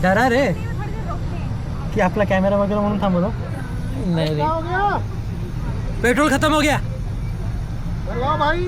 डरा रे कि आपला कॅमेरा वगैरे म्हणून थांबवलो नाही रे पेट्रोल खत्म हो गया भाई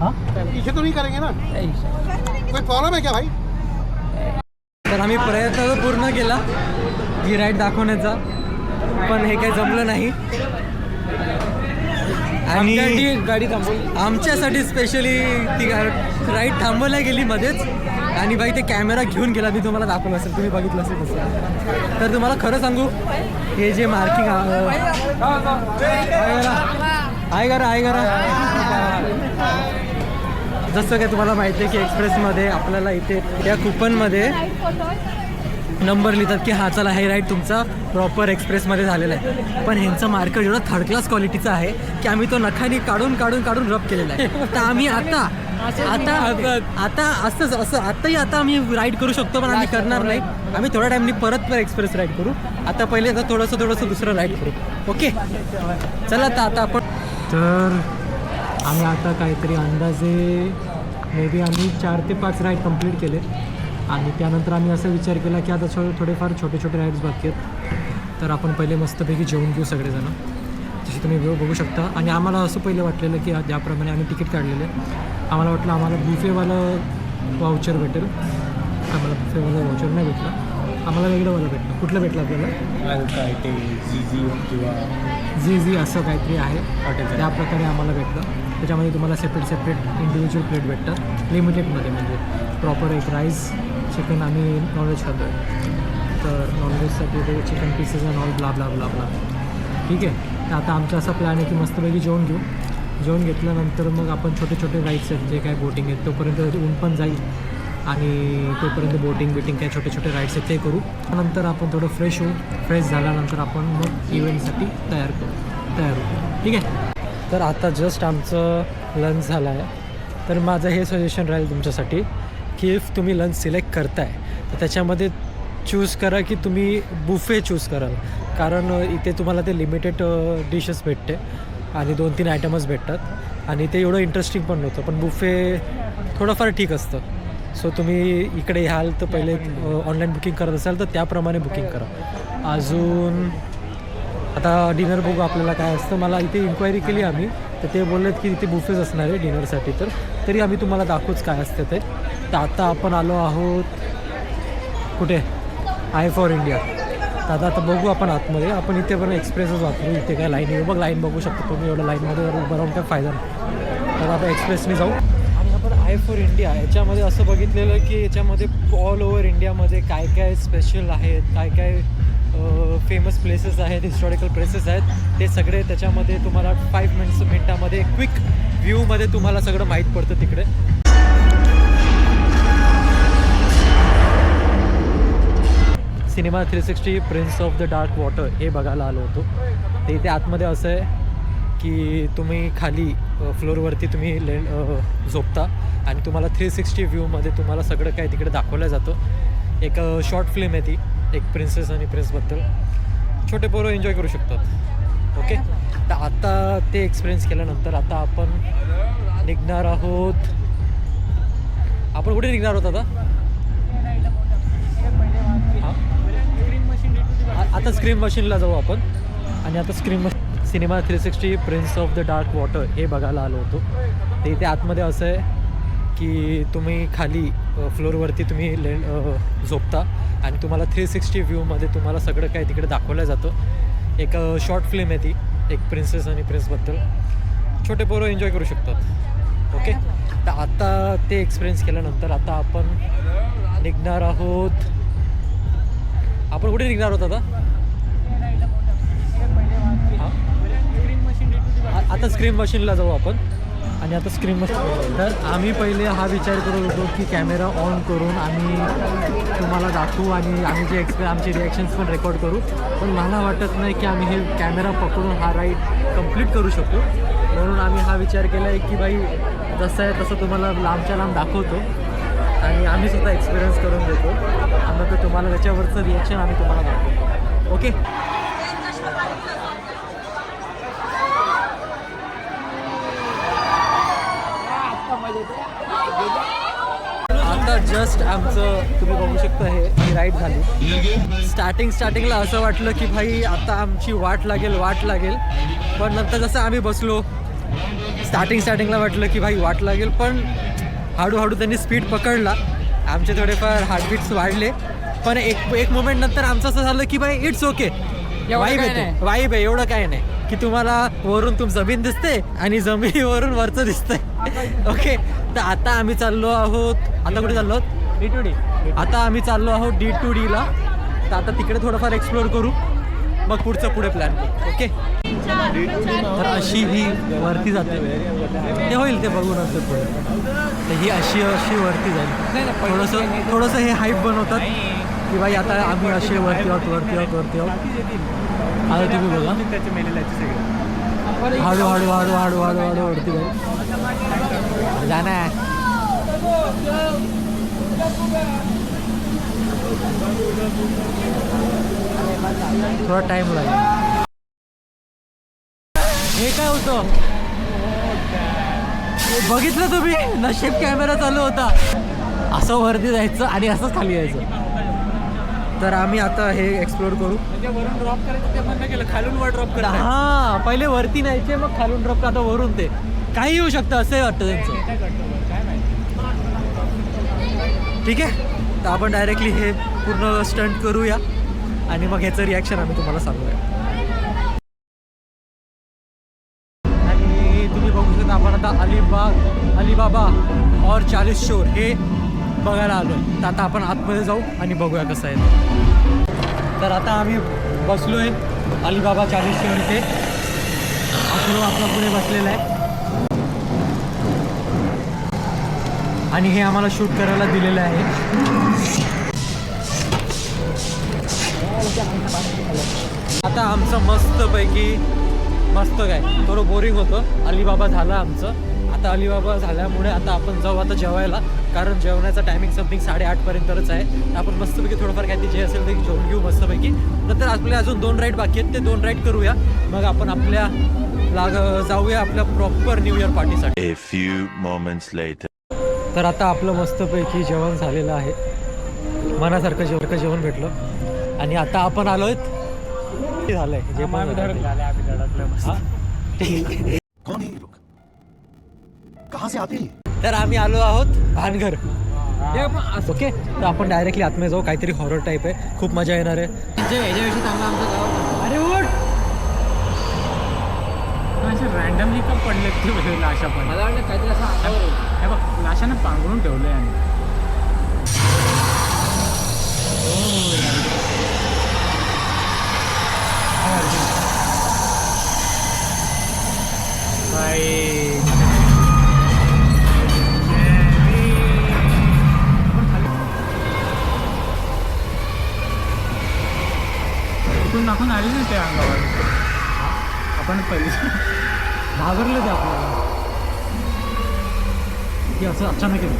हाँ पीछे तो नहीं करेंगे ना कोई प्रॉब्लम है क्या भाई तर आम्ही प्रयत्न तर पूर्ण केला ही राईड दाखवण्याचा पण हे काही जमलं नाही आणि गाडी थांबवली आमच्यासाठी स्पेशली ती राईड थांबवल्या गेली मध्येच आणि बाई ते कॅमेरा घेऊन गेला मी तुम्हाला दाखवलं असेल तुम्ही बघितलं असेल तसं तर तुम्हाला खरं सांगू हे जे मार्किंग आहे करा जसं काय तुम्हाला माहिती आहे की एक्सप्रेसमध्ये आपल्याला इथे या कुपनमध्ये नंबर लिहितात की हा चला हे राईड तुमचा प्रॉपर एक्सप्रेसमध्ये झालेला आहे पण ह्यांचं मार्कर एवढं थर्ड क्लास क्वालिटीचं आहे की आम्ही तो नखानी काढून रब केलेला आहे तर आम्ही आता असं आताही आता आम्ही राईड करू शकतो पण आम्ही करणार नाही आम्ही थोड्या टाईमनी परत एक्सप्रेस राईड करू आता पहिले आता थोडंसं दुसरं राईड करू ओके चला आता आपण तर आम्ही आता काहीतरी अंदाजे मे बी आम्ही 4 ते 5 राईड कंप्लीट केले आणि त्यानंतर आम्ही असा विचार केला की आता थोडेफार छोटे राईड्स बाकी आहेत तर आपण पहिले मस्तपैकी जेवून घेऊ सगळेजण जसे तुम्ही बघू शकता आणि आम्हाला असं पहिलं वाटलेलं की ज्याप्रमाणे आम्ही तिकीट काढलेलं आम्हाला वाटलं आम्हाला बुफेवालं वाउचर भेटेल आम्हाला बुफेवालं वाउचर नाही भेटलं आम्हाला वेगळंवालं भेटलं कुठलं भेटलं आपल्याला काय ते जी असं काहीतरी आहे त्या प्रकारे आम्हाला भेटलं त्याच्यामध्ये तुम्हाला सेपरेट इंडिव्हिज्युअल प्लेट भेटतात लिमिटेडमध्ये म्हणजे प्रॉपर एक राईस चिकन आम्ही नॉनव्हेज खातो तर नॉनव्हेजसाठी ते chicken pieces and all blah blah blah blah ठीक आहे तर आता आमचा असा प्लॅन आहे की मस्तपैकी जेवण घेतल्यानंतर मग आपण छोटे राईड्स आहेत जे काय बोटिंग आहेत तोपर्यंत ऊन पण जाईल आणि तोपर्यंत बोटिंग काय छोटे राईड्स आहेत ते करू नंतर आपण थोडं फ्रेश झाल्यानंतर आपण मग इव्हेंटसाठी तयार होऊ ठीक आहे तर आता जस्ट आमचं लंच झालं आहे तर माझं हे सजेशन राहील तुमच्यासाठी की इफ तुम्ही लंच सिलेक्ट करताय तर त्याच्यामध्ये चूज करा की तुम्ही बुफे चूज कराल कारण इथे तुम्हाला ते लिमिटेड डिशेस भेटते आणि 2-3 आयटमच भेटतात आणि ते एवढं इंटरेस्टिंग पण नव्हतं पण बुफे थोडंफार ठीक असतं सो तुम्ही इकडे याल तर पहिले ऑनलाईन बुकिंग करत असाल तर त्याप्रमाणे बुकिंग करा अजून आता डिनर बघू आपल्याला काय असतं मला इथे इन्क्वायरी केली आम्ही तर ते बोललेत की इथे बुफेच असणार आहे डिनरसाठी तर तरी आम्ही तुम्हाला दाखवूच काय असते ते तर आता आपण आलो आहोत कुठे आय फॉर इंडिया तर आता बघू आपण आतमध्ये आपण इथे पण एक्सप्रेसच वापरू इथे काय लाईन बघू शकतो तुम्ही एवढं लाईनमध्ये उभं राहून काय फायदा नाही तर आता एक्सप्रेसने जाऊ आणि आपण आय फॉर इंडिया याच्यामध्ये असं बघितलेलं की याच्यामध्ये ऑल ओव्हर इंडियामध्ये काय स्पेशल आहेत काय फेमस प्लेसेस आहेत हिस्टॉरिकल प्लेसेस आहेत ते सगळे त्याच्यामध्ये तुम्हाला 5 मिनिटामध्ये क्विक व्ह्यूमध्ये तुम्हाला सगळं माहीत पडतं तिकडे cinema 360 prince of the dark water हे बघायला आलो होतो ते इथे आतमध्ये असं आहे की तुम्ही खाली फ्लोअरवरती तुम्ही झोपता आणि तुम्हाला 360 व्ह्यूमध्ये तुम्हाला सगळं काय तिकडे दाखवलं जातं एक शॉर्ट फिल्म आहे ती एक प्रिन्सेस आणि प्रिन्सबद्दल छोटे पोरं एन्जॉय करू शकतात ओके तर आता ते एक्सपिरियन्स केल्यानंतर आता आपण निघणार आहोत आपण कुठे निघणार आहोत आता स्क्रीन मशीनला जाऊ आपण आणि आता cinema 360 prince of the dark water हे बघायला आलो होतो ते इथे आतमध्ये असं आहे की तुम्ही खाली फ्लोअरवरती तुम्ही झोपता आणि तुम्हाला 360 व्ह्यूमध्ये तुम्हाला सगळं काय तिकडे दाखवलं जातं एक शॉर्ट फिल्म आहे ती एक प्रिन्सेस आणि प्रिन्सबद्दल छोटे पोरं एन्जॉय करू शकतात ओके तर आता ते एक्सपिरियन्स केल्यानंतर आता आपण निघणार आहोत आपण कुठे निघणार आहोत आता स्क्रीन मशीनला जाऊ आपण आणि आता स्क्रीन मशीन तर आम्ही पहिले हा विचार करत होतो की कॅमेरा ऑन करून आम्ही तुम्हाला दाखवू आणि आम्ही जे आमचे रिॲक्शन्स पण रेकॉर्ड करू पण मला वाटत नाही की आम्ही हे कॅमेरा पकडून हा राईड कंप्लीट करू शकतो म्हणून आम्ही हा विचार केला आहे की बाई जसं आहे तसं तुम्हाला लांबच्या लांब दाखवतो आणि आम्ही सुद्धा एक्सपिरियन्स करून देतो आणि मग तुम्हाला त्याच्यावरचं रिॲक्शन आम्ही तुम्हाला दाखवतो ओके आता जस्ट आमचं तुम्ही बघू शकता ही राईड झाली. स्टार्टिंगला असं वाटलं की भाई आता आमची वाट लागेल. पण नंतर जसं आम्ही बसलो स्टार्टिंगला वाटलं की भाई वाट लागेल, पण हळूहळू त्यांनी स्पीड पकडला. आमचे थोडेफार हार्टबीट्स वाढले, पण एक मोमेंट नंतर आमचं असं झालं की भाई इट्स ओके, वाईब आहे, एवढं काय नाही की तुम्हाला वरून जमीन दिसते आणि जमिनीवरून वरचं दिसतंय. ओके, तर आता आम्ही चाललो आहोत, आता कुठे चाललो आहोत? D2D. आता आम्ही चाललो आहोत D2D ला. तर आता तिकडे थोडंफार एक्सप्लोअर करू, मग पुढे प्लॅन करू. ओके, तर अशी ही वरती जाते, ते होईल ते बघून असं पुढे. तर ही अशी वरती जाईल. थोडंसं हे हाईप बनवतात की बाई आता आम्ही असे वरती आहोत. आता तुम्ही बघा हळू वरती जाईल. जाणार थोडा टाइम लागेल. हे काय होतं बघितलं तुम्ही? नशीब कॅमेरा चालू होता. असं वरती जायचं आणि असंच खाली यायचं. तर आम्ही आता हे एक्सप्लोर करू. वरून ड्रॉप करायचं ते बंद केलं, खालून वर ड्रॉप करा. हां, पहिले वरती न्यायचे मग खालून ड्रॉप करता. वरून ते काही येऊ शकतं असंही वाटतं त्यांचं. ठीक आहे, तर आपण डायरेक्टली हे पूर्ण स्टंट करूया आणि मग ह्याचं रिॲक्शन आम्ही तुम्हाला सांगूया. आणि तुम्ही बघू शकता आपण आता अलीबाबा और 40 शोर हे बघायला आलो आहे. तर आता आपण आतमध्ये जाऊ आणि बघूया कसं आहे ते. तर आता आम्ही बसलो आहे अलीबाबा 40 शोर इथे. आपला पुढे बसलेला आहे आणि हे आम्हाला शूट करायला दिलेलं आहे. आता आमचं मस्त काय थोडं बोरिंग होतं. अलीबाबा झालं आमचं. आता अलीबाबा झाल्यामुळे आता आपण जाऊ आता जेवायला, कारण जेवणाचा टायमिंग समथिंग 8:30पर्यंतच आहे. तर आपण मस्तपैकी थोडंफार काहीतरी जे असेल ते जेवून घेऊ मस्तपैकी. नंतर आपले अजून 2 राईड बाकी आहेत, ते 2 राईड करूया. मग आपण जाऊया आपल्या प्रॉपर न्यू इयर पार्टीसाठी. A few moments later. तर आता आपलं मस्तपैकी जेवण झालेलं आहे. मनासारखं जेवण भेटलं आणि आता आपण आलो आहेत. झालंय जे पण कौन है ये लोग? कहाँ से आते हैं? तर आम्ही आलो आहोत भानघर. ओके, तर आपण डायरेक्टली आतमध्ये जाऊ. काहीतरी हॉरर टाईप आहे, खूप मजा येणार आहे. याच्याविषयी चांगला आमचं गाव. अरे उठ, असे रँडमली का पडले ते लाशा पण. मला वाटलं काहीतरी असं अंगावर हे बघ लाशानं पांघरून ठेवलंय. आणि आपण आले ना ते अंगावर. आपण पहिले घाबरले ते आपल्याला की असं अचानक येतं.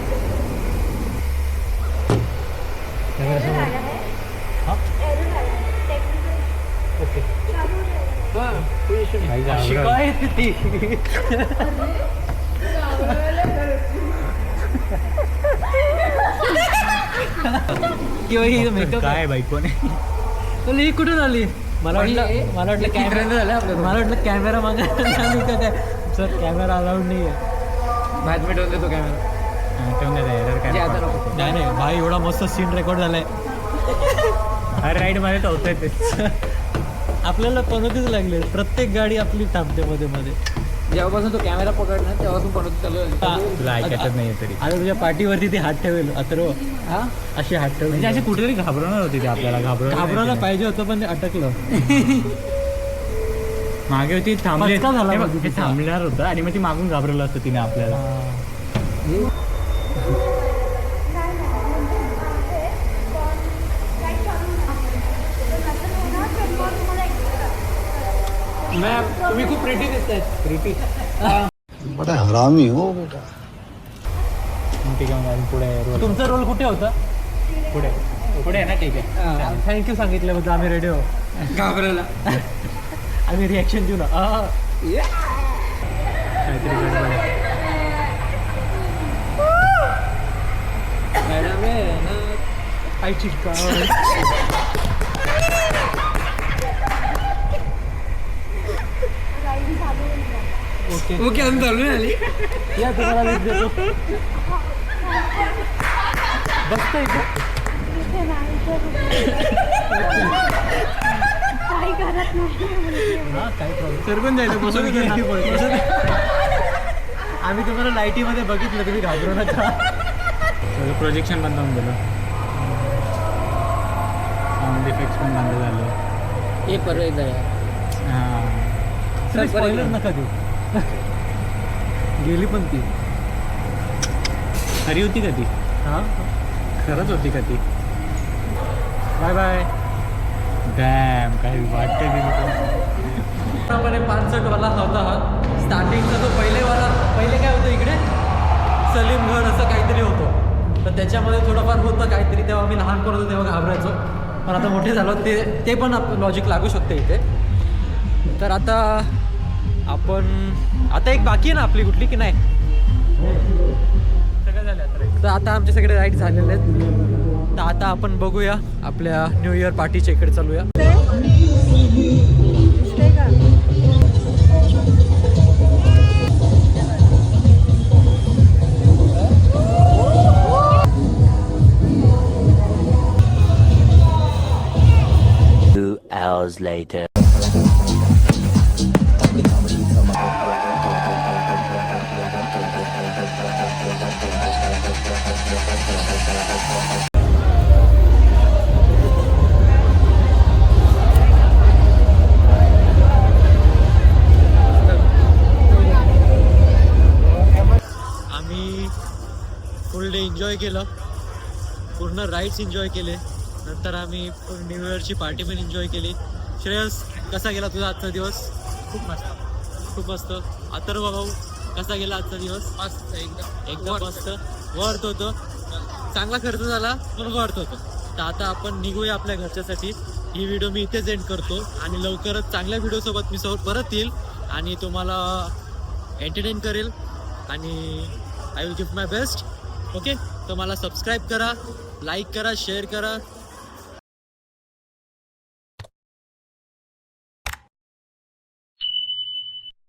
ओके, शिकाय किंवा ही मेकअप काय बाई कोण ही कुठून आली? मला वाटलं कॅमेरा मागे सर कॅमेरा अलाउड नाही आहे. भात मिटवून देतो कॅमेरा ठेवून देतो. नाही भाई, एवढा मस्त सीन रेकॉर्ड झालाय. हर राईडमध्ये तर होतंय ते. आपल्याला पनोतीच लागले. प्रत्येक गाडी आपली थांबते मध्ये. जेव्हापासून तो कॅमेरा पकडला तेव्हापासून पनोती चालू. तुला ऐकतच नाही तरी. आता तुझ्या पाठीवरती ते हात ठेवेल. अथर्व हा अशी हात ठेवली. म्हणजे अशी कुठेतरी घाबरवणार होती ते आपल्याला. घाबरायला पाहिजे होतं पण ते अटकलं. मागे होती थांबले पचका झाला हे बघ, बघ हे तिचा. थांबणार होतं आणि मग ती मागून घाबरवलं असतं तिने आपल्याला. तुम्ही खूप प्रेटी दिसताय. प्रेटी बड़ा हरामी हो बेटा. ठीक आहे, मग पुढे तुमचा रोल कुठे होता? पुढे आहे ना. ठीक आहे, थँक्यू सांगितल्याबद्दल. आम्ही रेडी आहोत घाबरवला. आम्ही रिॲक्शन देऊ ना. काहीतरी गडबड आहे. आई चिक्का ओके ओके आम्ही चालू आली या तुम्हाला वीज देतो बघतोय का हा काय प्रॉब्लेम सरकून जायचं बसून आम्ही तुम्हाला लाईटीमध्ये बघितलं तुम्ही घाबरू नका प्रोजेक्शन बंद होऊन गेलं साऊंड इफेक्ट्स पण बंद झाले हे परत हां स्पॉइलर नका देऊ गेली पण ती खरी होती का ती हां खरंच होती का ती बाय बाय डॅम काही वाटते त्याप्रमाणे 65वाला होता हा स्टार्टिंगचा तो पहिले काय होतं इकडे सलीम घर असं काहीतरी होतं तर त्याच्यामध्ये थोडंफार होतं काहीतरी तेव्हा आम्ही लहान होतो तेव्हा घाबरायचो पण आता मोठे झालो ते पण लॉजिक लागू शकते इथे तर आता एक बाकी आहे ना आपली कुठली की नाही सगळं झालं आता तर आता आमचे सगळे राईड झालेले आहेत तर आता आपण बघूया आपल्या न्यू इयर पार्टीच्या इकडे चालूया Hours later. आम्ही फुल डे एन्जॉय केलं पूर्ण राईड्स एन्जॉय केले नंतर आम्ही न्यू इयरची पार्टी पण एन्जॉय केली श्रेयस कसा गेला तुझा आजचा दिवस खूप मस्त अथर्व भाऊ कसा गेला आजचा दिवस मस्त एकदम मस्त वर्थ होतं चांगला खर्च झाला पण वर्थ होतं तर आता आपण निघूया आपल्या घरच्यासाठी ही व्हिडिओ मी इथेच एंड करतो आणि लवकरच चांगल्या व्हिडिओसोबत मी परत येईल आणि तुम्हाला एंटरटेन करेल आणि I will give my best okay तर मला सबस्क्राईब करा लाईक करा शेअर करा